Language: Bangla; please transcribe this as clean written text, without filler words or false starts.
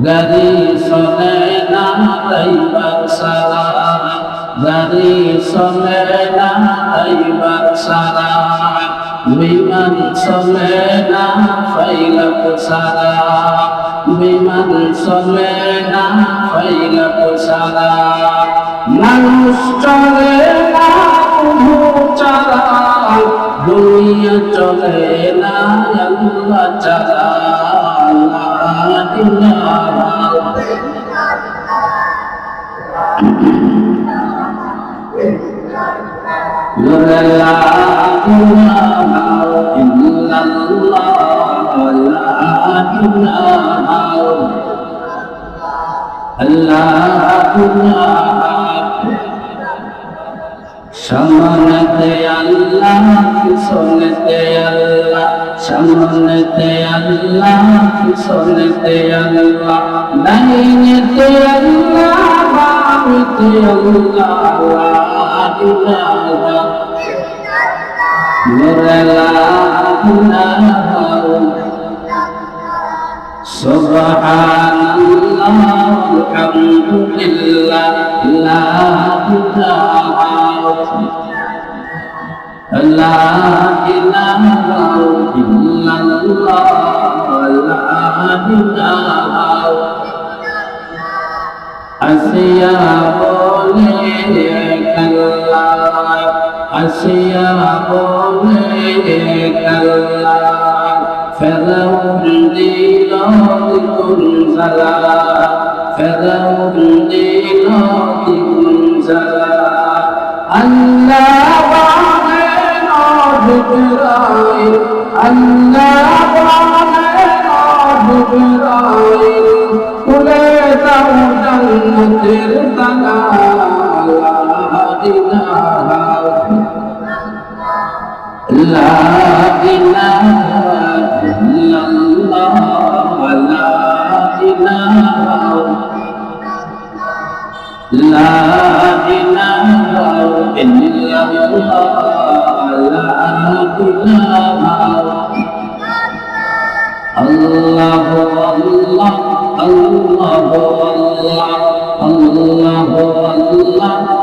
গাড়ি চলে না ড্রাইভার সারা, গাড়ি চলে না ড্রাইভার সারা, বিমান চলে না পাইলট সারা, বিমান চলে না পাইলট সারা, মানুষ চলে না কোনো চারা, দুনিয়া চলে না আল্লাহ ছাড়া। সামনেতে আল্লাহ, পিছনেতে আল্লাহ, সামনেতে আল্লাহ, পিছনেতে আল্লাহ, ডাইনেতে আল্লাহ, বামেতে আল্লাহ, লা ইলাহা ইল্লাল্লাহ, সুবহানাল্লাহ, আলহামদুলিল্লাহ, লা ইলাহা لا إله إلا الله لا إله আসিয়া বলে কাল্লা আসিয়া বলে কাল্লা ফেরাউন দিল দ্বিগুণ জ্বালা ফেরাউন দিল দ্বিগুণ জ্বালা আল্লাহ জিবরাইল আল্লাহ বলেন জিবরাইল খুলে দাও জান্নাতের তালা লা ইলাহা লা ইলাহা ইল্লাল্লাহ লা ইলাহা লা ইলাহা ইল্লাল্লাহ আল্লাহ আল্লাহ আল্লাহ আল্লাহ আল্লাহ আল্লাহ